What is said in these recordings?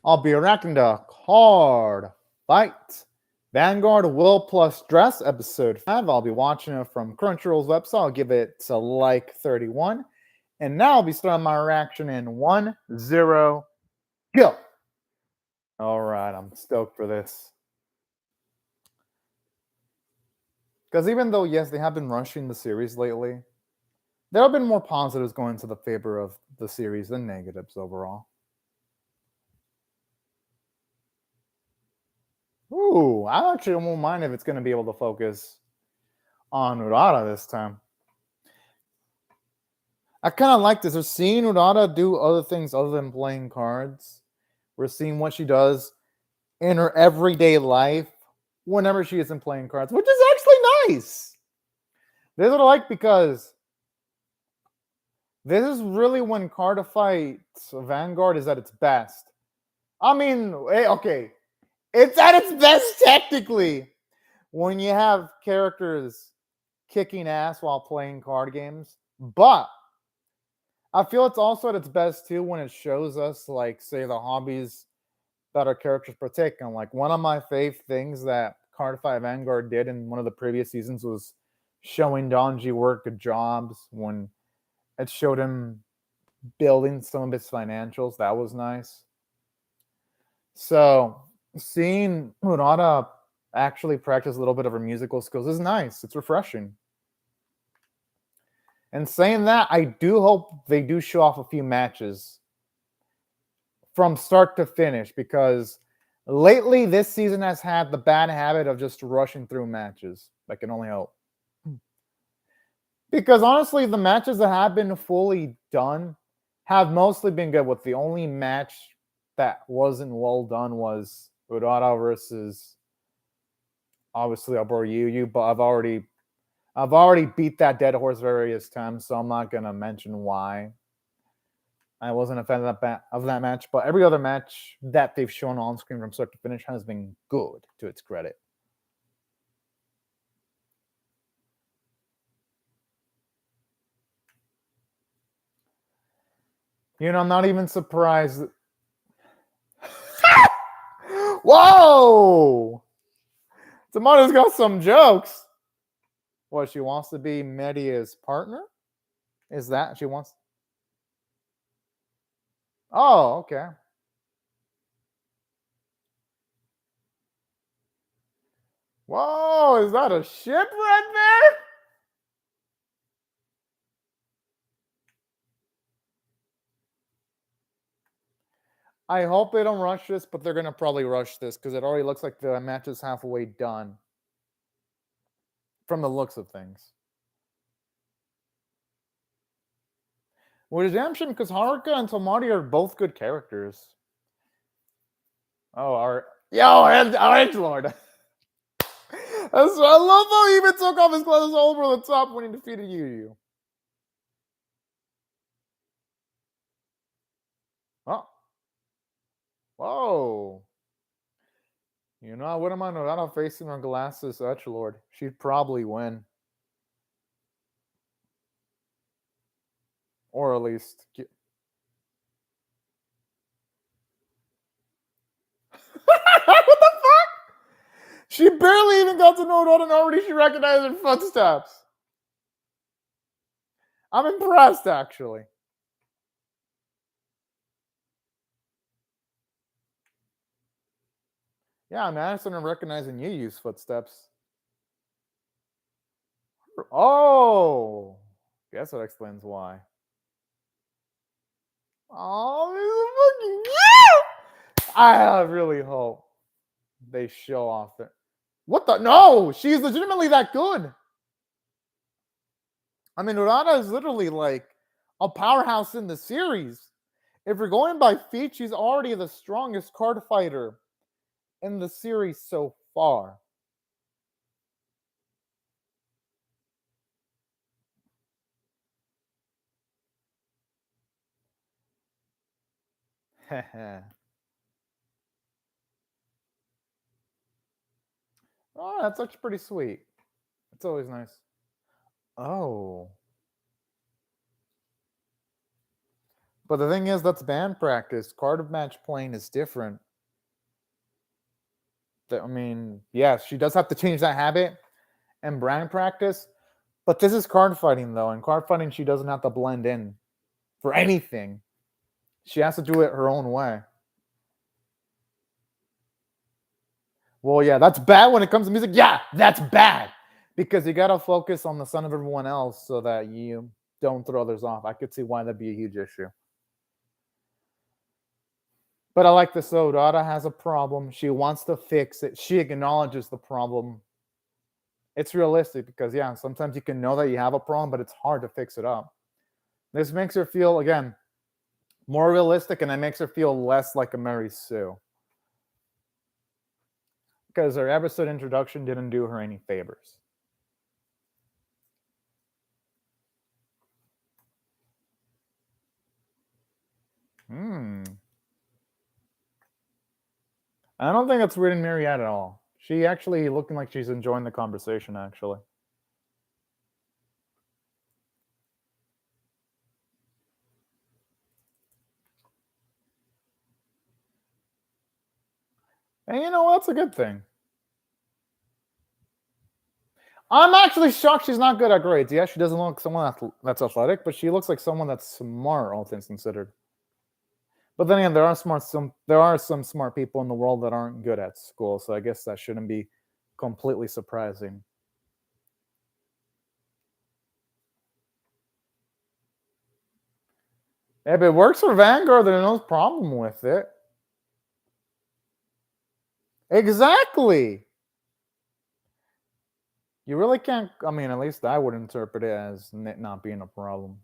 I'll be reacting to Card Fight. Vanguard Will plus Dress, episode 5. I'll be watching it from Crunchyroll's website. I'll give it a like 31. And now I'll be starting my reaction in 1, 0, go. All right, I'm stoked for this. Because even though, yes, they have been rushing the series lately, there have been more positives going to the favor of the series than negatives overall. Ooh, I actually won't mind if it's going to be able to focus on Urara this time. I kind of like this. We're seeing Urara do other things other than playing cards. We're seeing what she does in her everyday life whenever she isn't playing cards, which is actually nice. This is what I like because this is really when CARDFIGHT Vanguard is at its best. I mean, okay, it's at its best technically when you have characters kicking ass while playing card games, but I feel it's also at its best too when it shows us, like, say, the hobbies that our characters partake in. Like, one of my fave things that CARDFIGHT Vanguard did in one of the previous seasons was showing Donji work at jobs when it showed him building some of his financials. That was nice. So seeing Urara actually practice a little bit of her musical skills is nice. It's refreshing. And saying that, I do hope they do show off a few matches from start to finish, because lately this season has had the bad habit of just rushing through matches. I can only hope. Because honestly, the matches that have been fully done have mostly been good. With the only match that wasn't well done was Urara versus, obviously, Yu, but I've already beat that dead horse various times, so I'm not gonna mention why I wasn't a fan of that match. But every other match that they've shown on screen from start to finish has been good, to its credit. You know, I'm not even surprised. Whoa! Tamara's got some jokes. What, she wants to be Media's partner? Is that she wants? Oh, okay. Whoa, is that a ship right there? I hope they don't rush this, but they're going to probably rush this because it already looks like the match is halfway done from the looks of things. Which is damn shame because Haruka and Tomari are both good characters. Oh, our Edgelord. I love how he even took off his clothes over the top when he defeated Yu. Oh. Whoa. You know, I wouldn't mind Urara facing her glasses Edgelord. She'd probably win. Or at least what the fuck? She barely even got to know Urara and already she recognized her footsteps. I'm impressed, actually. Yeah, I'm interested in recognizing Yu's footsteps. Oh, guess that explains why. Oh, this is fucking cute. I really hope they show off that. What the? No, she's legitimately that good. I mean, Urara is literally like a powerhouse in the series. If you're going by feet, she's already the strongest card fighter in the series so far. Oh, that's actually pretty sweet. It's always nice. Oh. But the thing is, that's band practice. Card match playing is different. I mean, yes, she does have to change that habit and brand practice. But this is card fighting, though. And card fighting, she doesn't have to blend in for anything. She has to do it her own way. Well, yeah, that's bad when it comes to music. Yeah, that's bad. Because you got to focus on the son of everyone else so that you don't throw others off. I could see why that'd be a huge issue. But I like this. Urara has a problem. She wants to fix it. She acknowledges the problem. It's realistic because, yeah, sometimes you can know that you have a problem, but it's hard to fix it up. This makes her feel, again, more realistic, and it makes her feel less like a Mary Sue. Because her episode introduction didn't do her any favors. I don't think it's weird in Mariette at all. She actually looking like she's enjoying the conversation, actually. And you know what? That's a good thing. I'm actually shocked she's not good at grades. Yeah, she doesn't look like someone that's athletic, but she looks like someone that's smart, all things considered. But then again, there are some smart people in the world that aren't good at school, so I guess that shouldn't be completely surprising. If it works for Vanguard, there's no problem with it. Exactly. You really can't. I mean, at least I would interpret it as it not being a problem.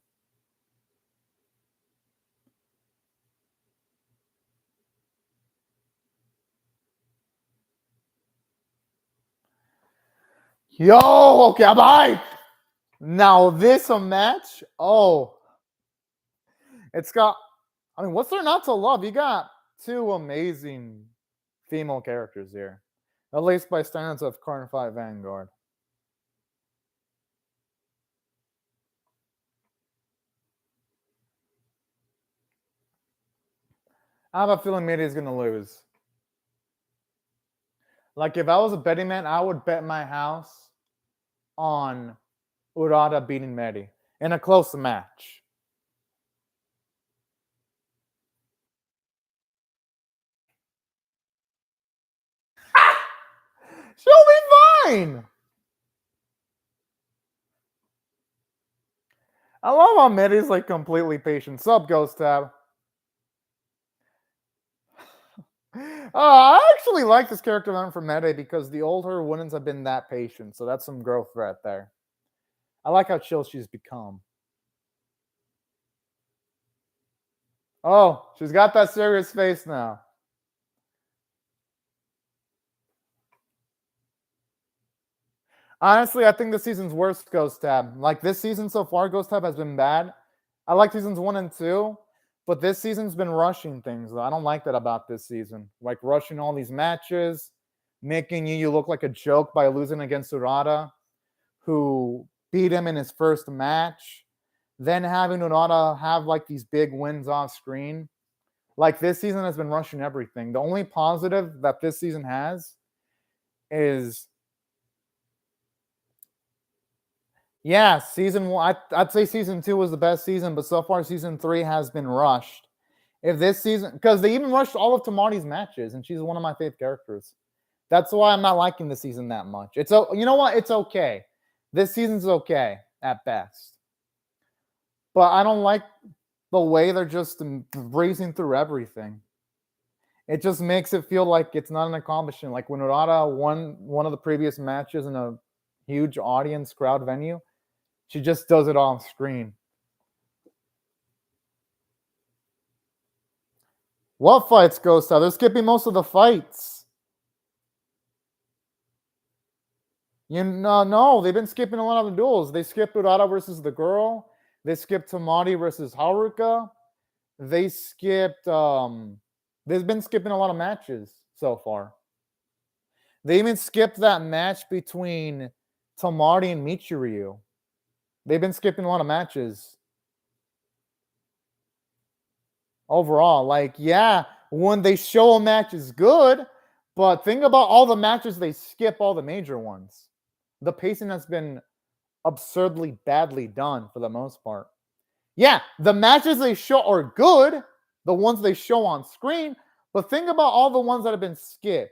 Yo, okay, bye. Now this a match? Oh, it's got. I mean, what's there not to love? You got two amazing female characters here, at least by standards of CARDFIGHT Vanguard. I have a feeling Midi is gonna lose. Like if I was a betting man, I would bet my house on Urara beating Medi in a close match. She'll be fine. I love how Medi's like completely patient. Sub Ghost Tab. I actually like this character development from Medi because the old her wouldn't have been that patient. So that's some growth right there. I like how chill she's become. Oh, she's got that serious face now. Honestly, I think this season's worst Ghost Tab. Like this season so far, Ghost Tab has been bad. I like seasons 1 and 2, but this season's been rushing things. I don't like that about this season. Like rushing all these matches, making you look like a joke by losing against Urara, who beat him in his first match, then having Urara have like these big wins off screen. Like this season has been rushing everything. The only positive that this season has is, yeah, season 1. I'd say season 2 was the best season, but so far season 3 has been rushed. If this season, because they even rushed all of Tamari's matches, and she's one of my favorite characters. That's why I'm not liking the season that much. It's you know what? It's okay. This season's okay at best, but I don't like the way they're just breezing through everything. It just makes it feel like it's not an accomplishment. Like when Urara won one of the previous matches in a huge audience crowd venue, she just does it off screen. What fights, Ghost Tab? They're skipping most of the fights. No, they've been skipping a lot of the duels. They skipped Urara versus the girl. They skipped Tamari versus Haruka. They skipped. They've been skipping a lot of matches so far. They even skipped that match between Tamari and Michiryu. They've been skipping a lot of matches. overall. Like, yeah, when they show a match is good, but think about all the matches they skip, all the major ones. The pacing has been absurdly badly done for the most part. Yeah, the matches they show are good, the ones they show on screen, but think about all the ones that have been skipped.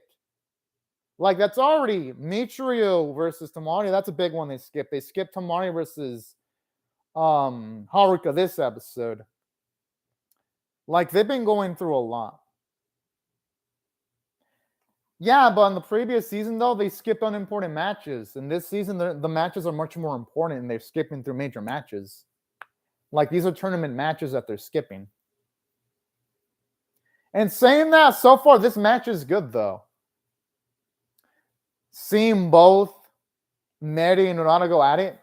Like, that's already Michiru versus Tamari. That's a big one they skipped. They skipped Tamari versus Haruka this episode. Like, they've been going through a lot. Yeah, but in the previous season, though, they skipped unimportant matches. And this season, the matches are much more important, and they're skipping through major matches. Like, these are tournament matches that they're skipping. And saying that, so far, this match is good, though. Seeing both Meri and Urara go at it.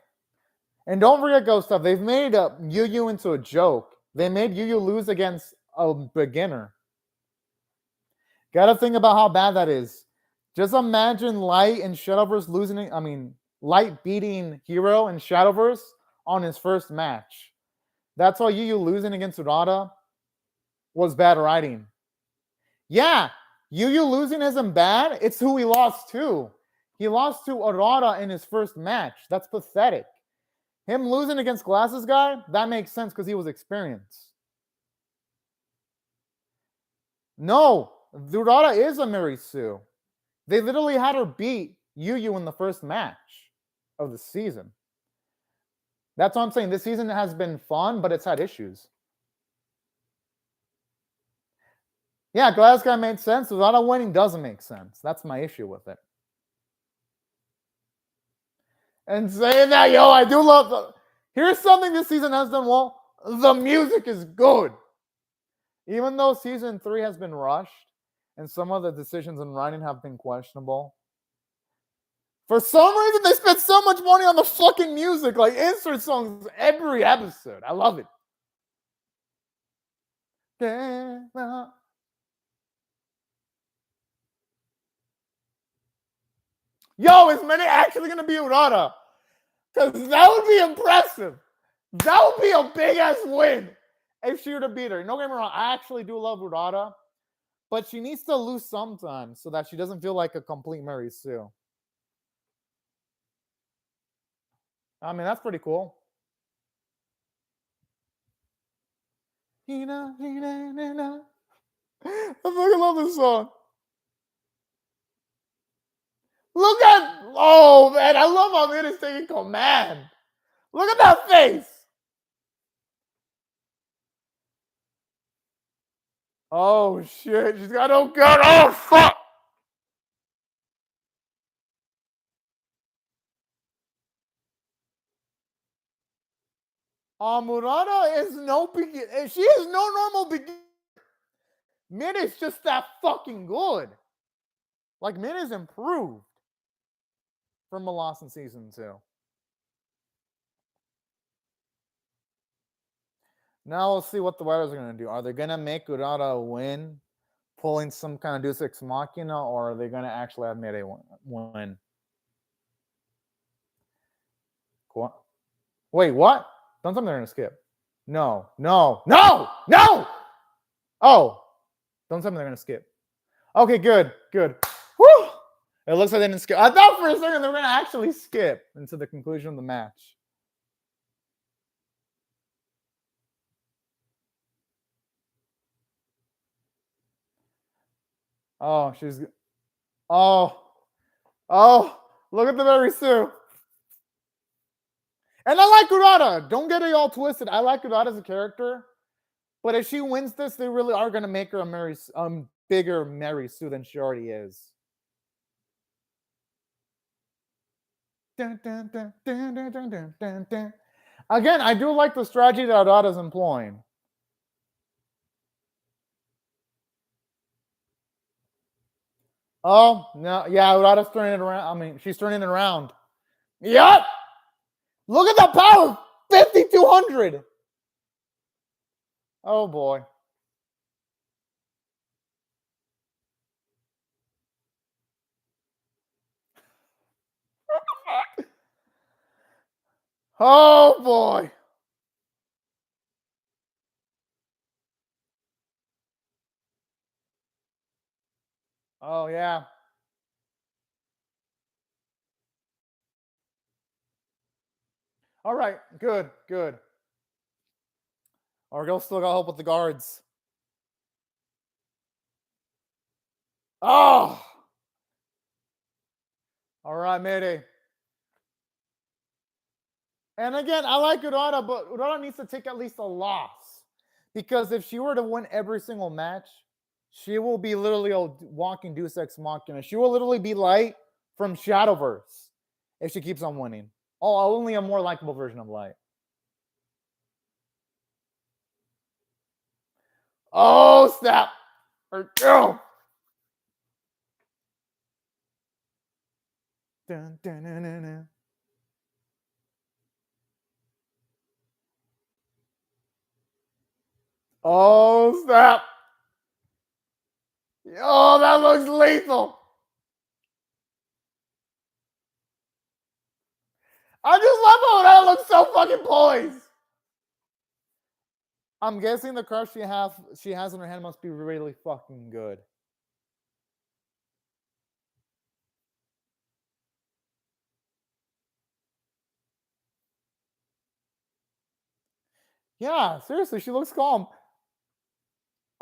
And don't forget, Ghost Stuff, they've made Yu Yu into a joke. They made Yu Yu lose against a beginner. Gotta think about how bad that is. Just imagine Light and Shadowverse losing, Light beating Hero and Shadowverse on his first match. That's why Yu Yu losing against Urara was bad writing. Yeah, Yu Yu losing isn't bad. It's who he lost to. He lost to Urara in his first match. That's pathetic. Him losing against Glasses Guy, that makes sense because he was experienced. No, Urara is a Mary Sue. They literally had her beat Yu Yu in the first match of the season. That's what I'm saying. This season has been fun, but it's had issues. Yeah, Glass Guy made sense. Urara winning doesn't make sense. That's my issue with it. And saying that, yo, I do love here's something this season has done well. The music is good. Even though season 3 has been rushed and some of the decisions in writing have been questionable, for some reason they spent so much money on the fucking music, like insert songs every episode. I love it. Yo, is Mene actually going to be Urara? Because that would be impressive. That would be a big-ass win if she were to beat her. Don't get me wrong, I actually do love Urara, but she needs to lose sometimes so that she doesn't feel like a complete Mary Sue. That's pretty cool. I fucking love this song. Look at, oh man, I love how Min is taking command. Look at that face. Oh shit, she's got no gun. Oh fuck. Murata is no begin. She is no normal begin. Min is just that fucking good. Like, Min is improved from Lost in season 2. Now we'll see what the writers are going to do. Are they going to make Urara win, pulling some kind of Deus Ex Machina, or are they going to actually have Miri win? What? Wait, what? Don't tell me they're going to skip. No. Oh, don't tell me they're going to skip. Okay, good. Whew! It looks like they didn't skip. I thought for a second they were going to actually skip into the conclusion of the match. Oh, she's... Oh, look at the Mary Sue. And I like Urara. Don't get it all twisted. I like Urara as a character. But if she wins this, they really are going to make her a bigger Mary Sue than she already is. Again, I do like the strategy that Urara's employing. Oh, no. Yeah, Urara's turning it around. She's turning it around. Yup! Look at the power! 5,200! Oh, boy. Oh, boy. Oh, yeah. All right. Good. Good. Our girl still got help with the guards. Oh! All right, Mayday. And again, I like Urara, but Urara needs to take at least a loss. Because if she were to win every single match, she will be literally a walking Deus Ex Machina. She will literally be Light from Shadowverse if she keeps on winning. Oh, only a more likable version of Light. Oh, snap. Oh. Dun, dun, dun, dun, dun. Oh, snap. Oh, that looks lethal. I just love how that looks so fucking poised. I'm guessing the crush she has in her hand must be really fucking good. Yeah, seriously, she looks calm.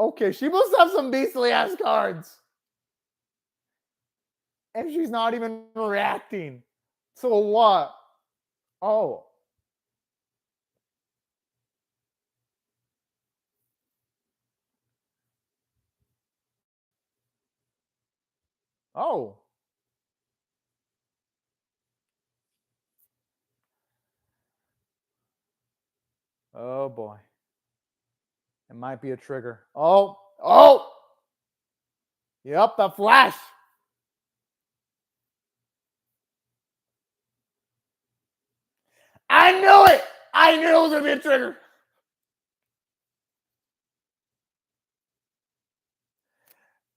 Okay, she must have some beastly ass cards. And she's not even reacting. So what? Oh. Oh. Oh boy. It might be a trigger. Oh. Oh. Yep, the flash. I knew it. I knew it was going to be a trigger.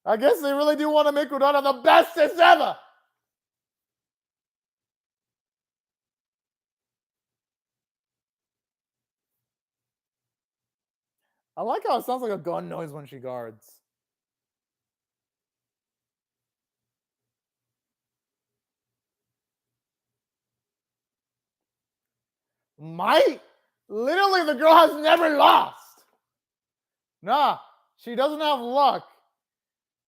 I guess they really do want to make Udana the bestest ever. I like how it sounds like a gun noise when she guards. Might? Literally, the girl has never lost. Nah, she doesn't have luck.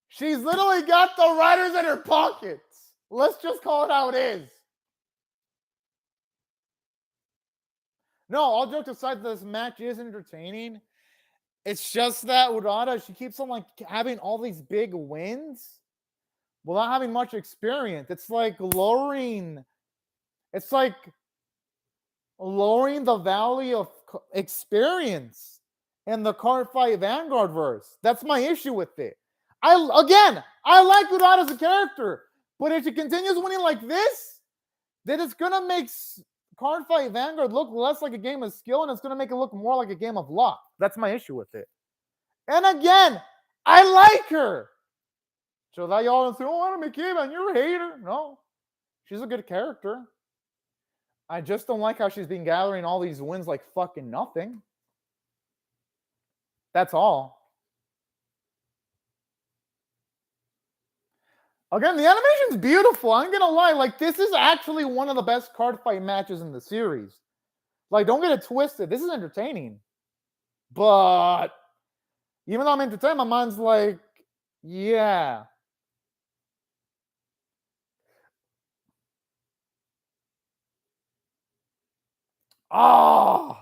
She's literally got the riders in her pockets. Let's just call it how it is. No, all jokes aside, this match is entertaining. It's just that Urara, she keeps on like having all these big wins without having much experience. It's like lowering the value of experience in the Cardfight Vanguard verse. That's my issue with it. I like Urara as a character, but if she continues winning like this, then it's gonna make Cardfight Vanguard look less like a game of skill, and it's gonna make it look more like a game of luck. That's my issue with it. And again, I like her. So that y'all say, "Oh, Anime Kiban, you're a hater." No, she's a good character. I just don't like how she's been gathering all these wins like fucking nothing. That's all. Again, the animation's beautiful. I'm gonna lie, like this is actually one of the best card fight matches in the series. Like, don't get it twisted. This is entertaining, but even though I'm entertained, my mind's like, yeah. Oh.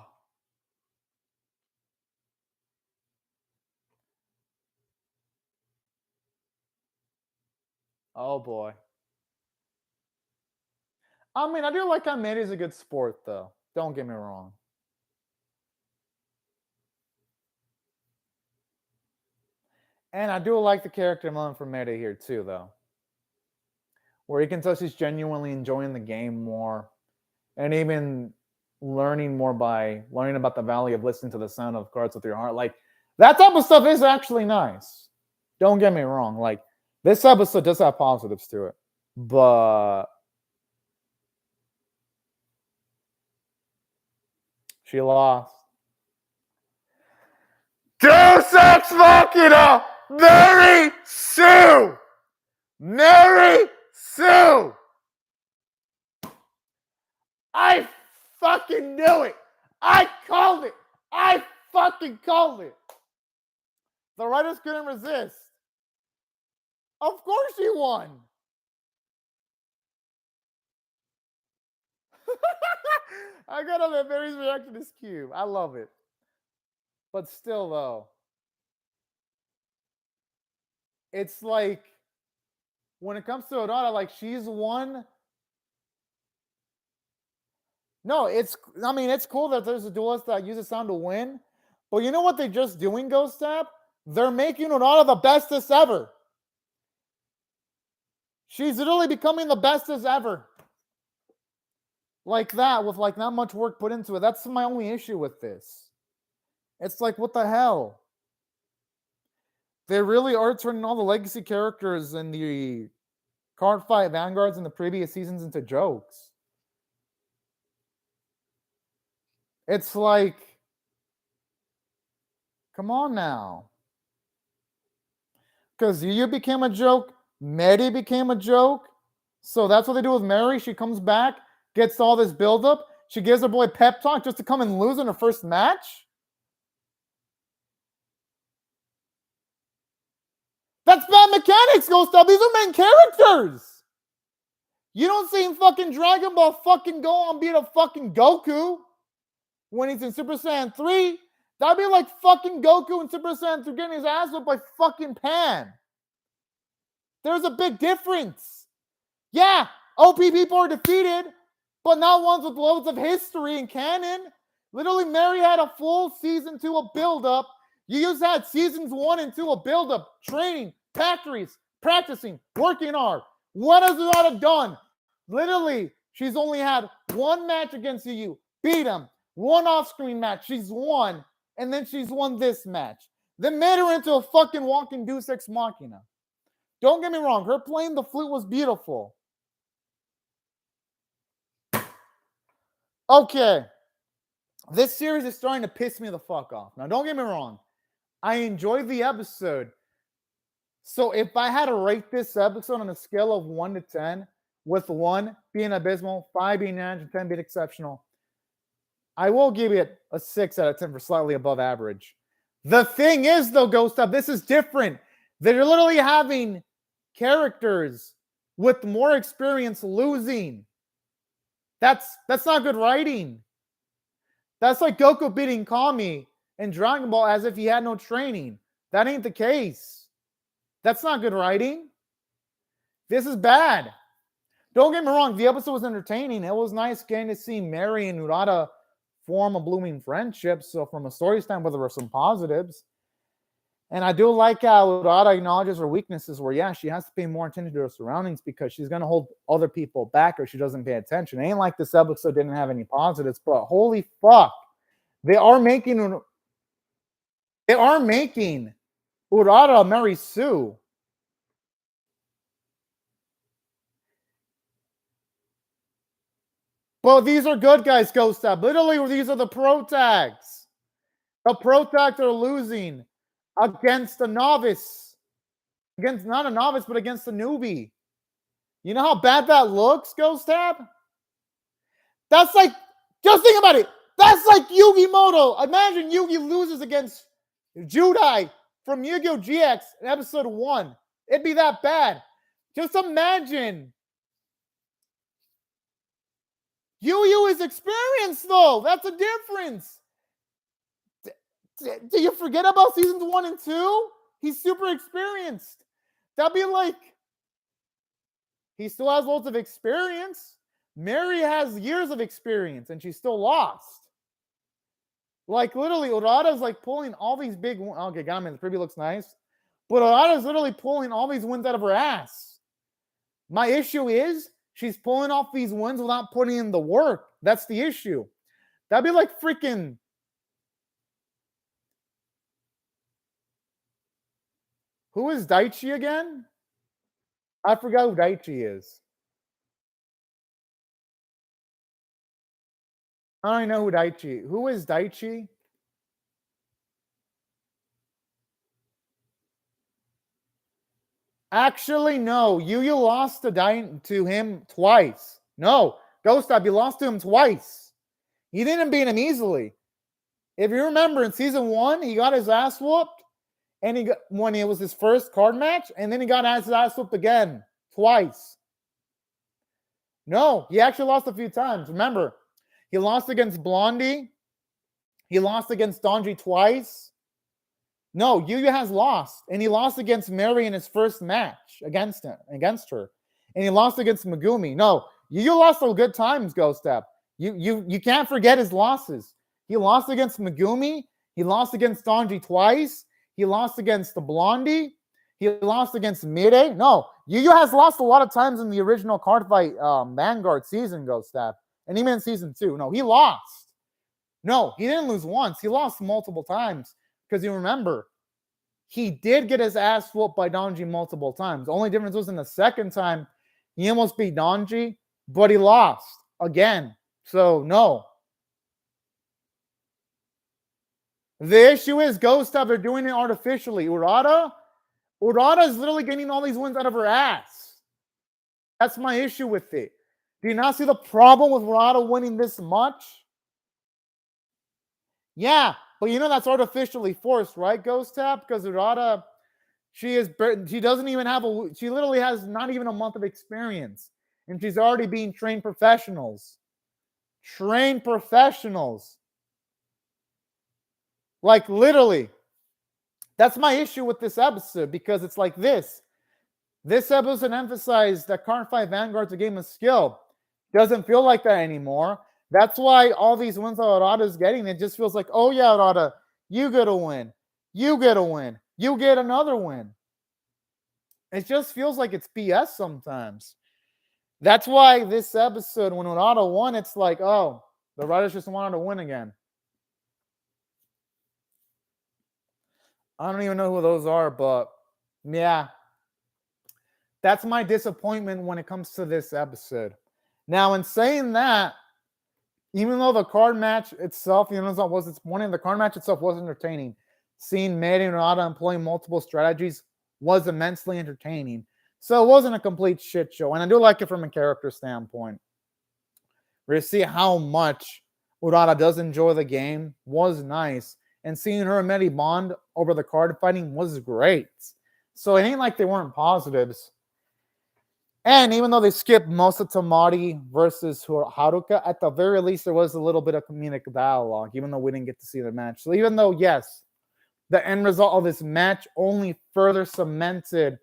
Oh boy. I mean, I do like how Mandy's a good sport, though. Don't get me wrong. And I do like the character development for Meta here too, though. Where you can tell she's genuinely enjoying the game more, and even learning more by learning about the value of listening to the sound of cards with your heart. Like that type of stuff is actually nice. Don't get me wrong. Like this episode does have positives to it, but she lost. Deus Ex Machina very soon. Mary Sue! I fucking knew it! I called it! I fucking called it! The writers couldn't resist. Of course she won! I gotta Mary's reaction is cute. I love it. But still, though, it's like when it comes to Odada, like she's won. No, it's cool that there's a duelist that uses sound to win. But you know what they're just doing, Ghost Tap? They're making Odada the bestest ever. She's literally becoming the bestest ever. Like that, with like not much work put into it. That's my only issue with this. It's like, what the hell? They really are turning all the legacy characters in the card fight Vanguards in the previous seasons into jokes. It's like, come on now. Because Yu became a joke, Mary became a joke. So that's what they do with Mary. She comes back, gets all this buildup. She gives her boy pep talk just to come and lose in her first match. That's bad mechanics, Ghost Up. These are main characters. You don't see fucking Dragon Ball fucking go on beat a fucking Goku when he's in Super Saiyan 3. That'd be like fucking Goku in Super Saiyan 3 getting his ass whipped by fucking Pan. There's a big difference. Yeah, OP people are defeated, but not ones with loads of history and canon. Literally, Mary had a full season 2 of build-up. You just had seasons 1 and 2 of build-up, training, factories, practicing, working hard. What has Urata done? Literally, she's only had one match against Yu, beat him, one off-screen match, she's won, and then she's won this match. Then made her into a fucking walking Deus Ex Machina. Don't get me wrong, her playing the flute was beautiful. Okay. This series is starting to piss me the fuck off. Now, don't get me wrong. I enjoyed the episode. So if I had to rate this episode on a scale of 1 to 10, with 1 being abysmal, 5 being average, and 10 being exceptional, I will give it a 6 out of 10 for slightly above average. The thing is, though, Ghost Up, this is different. They're literally having characters with more experience losing. That's not good writing. That's like Goku beating Kami in Dragon Ball as if he had no training. That ain't the case. That's not good writing. This is bad. Don't get me wrong, the episode was entertaining. It was nice getting to see Mary and Urata form a blooming friendship. So from a story standpoint, there were some positives. And I do like how Urata acknowledges her weaknesses where, yeah, she has to pay more attention to her surroundings because she's going to hold other people back or she doesn't pay attention. It ain't like this episode didn't have any positives, but holy fuck. They are making Urata marry Sue. But these are good guys, Ghost Tab. Literally, these are the pro tags. The pro tags are losing against a novice. Against not a novice, but against a newbie. You know how bad that looks, Ghost Tab? That's like, just think about it. That's like Yugi Moto. Imagine Yugi loses against Judai from Yu-Gi-Oh! GX in episode 1. It'd be that bad. Just imagine. Yu is experienced, though. That's a difference. Do you forget about seasons 1 and 2? He's super experienced. That'd be like, he still has loads of experience. Mary has years of experience, and she's still lost. Like, literally, Urata's like pulling all these big... Okay, got him. The preview looks nice. But Urata's literally pulling all these wins out of her ass. My issue is, she's pulling off these wins without putting in the work. That's the issue. That'd be like freaking... Who is Daichi again? I forgot who Daichi is. I don't even know who Daichi. Who is Daichi? Actually, no. You lost to him twice. No, Ghost Up, you lost to him twice. You didn't beat him easily. If you remember, in season 1, he got his ass whooped, and when it was his first card match, and then he got his ass whooped again twice. No, he actually lost a few times. Remember, he lost against Blondie. He lost against Donji twice. No, Yu has lost, and he lost against Mary in his first match against her, and he lost against Megumi. No, Yu lost some good times, Ghost Step. You can't forget his losses. He lost against Megumi. He lost against Donji twice. He lost against the Blondie. He lost against Mire. No, Yu has lost a lot of times in the original Card Fight Vanguard season, Ghost Step, and even in season 2. No, he lost. No, he didn't lose once. He lost multiple times. Because you remember, he did get his ass whooped by Donji multiple times. The only difference was in the second time, he almost beat Donji, but he lost again. So, no. The issue is Ghost Up, they're doing it artificially. Urata is literally getting all these wins out of her ass. That's my issue with it. Do you not see the problem with Urata winning this much? Yeah. But you know that's artificially forced, right, Ghost Tap? Because Urata, she doesn't even have she literally has not even a month of experience. And she's already being trained professionals. Trained professionals. Like, literally. That's my issue with this episode, because it's like this. This episode emphasized that Card Fight Vanguard's a game of skill. Doesn't feel like that anymore. That's why all these wins that Urata's getting, it just feels like, oh yeah, Urata, you get a win. You get a win. You get another win. It just feels like it's BS sometimes. That's why this episode, when Urata won, it's like, oh, the writers just wanted to win again. I don't even know who those are, but yeah. That's my disappointment when it comes to this episode. Now, in saying that, even though the card match itself, the card match itself was entertaining. Seeing Mary and Urata employing multiple strategies was immensely entertaining. So it wasn't a complete shit show. And I do like it from a character standpoint. We see how much Urata does enjoy the game was nice. And seeing her and Mary bond over the card fighting was great. So it ain't like they weren't positives. And even though they skipped most of Tamari versus Haruka, at the very least, there was a little bit of comedic dialogue, even though we didn't get to see the match. So even though, yes, the end result of this match only further cemented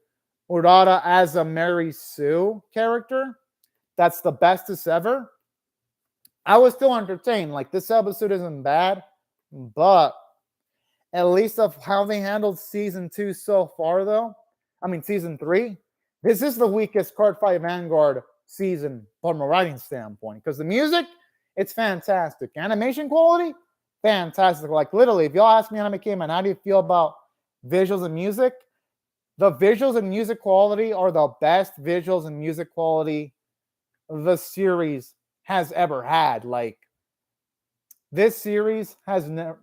Urata as a Mary Sue character, that's the bestest ever, I was still entertained. Like, this episode isn't bad, but at least of how they handled season 2 so far, though, season 3, this is the weakest Card Fight Vanguard season from a writing standpoint. Because the music, it's fantastic. Animation quality, fantastic. Like, literally, if y'all ask me, Anime K-Man, how do you feel about visuals and music? The visuals and music quality are the best visuals and music quality the series has ever had. Like, this series has never...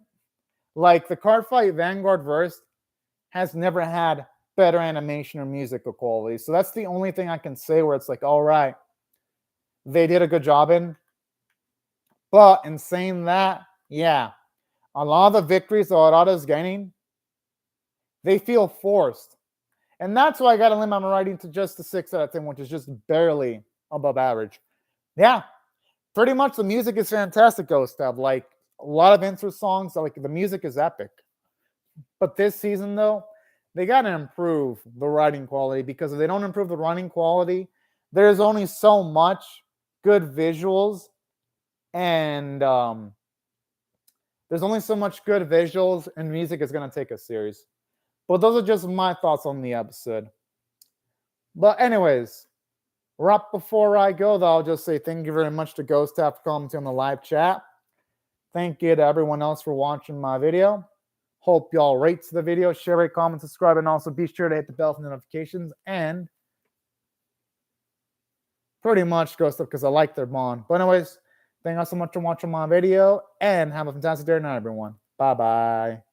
Like, the Card Fight Vanguard verse has never had better animation or musical quality. So that's the only thing I can say where it's like, all right, they did a good job in. But in saying that, yeah, a lot of the victories that Urata's gaining, they feel forced. And that's why I got to limit my rating to just a 6 out of 10, which is just barely above average. Yeah, pretty much the music is fantastic, Ghost Dub. Like, a lot of intro songs, like, the music is epic. But this season, though, they got to improve the writing quality, because if they don't improve the writing quality, there's only so much good visuals, and there's only so much good visuals and music is going to take a series. But those are just my thoughts on the episode. But anyways, right before I go, though, I'll just say thank you very much to Ghost Tap for commenting on the live chat. Thank you to everyone else for watching my video. Hope y'all rate the video, share, rate, comment, subscribe, and also be sure to hit the bell for notifications. And pretty much Ghost Up, because I like their bond. But anyways, thank you all so much for watching my video, and have a fantastic day and night, everyone. Bye-bye.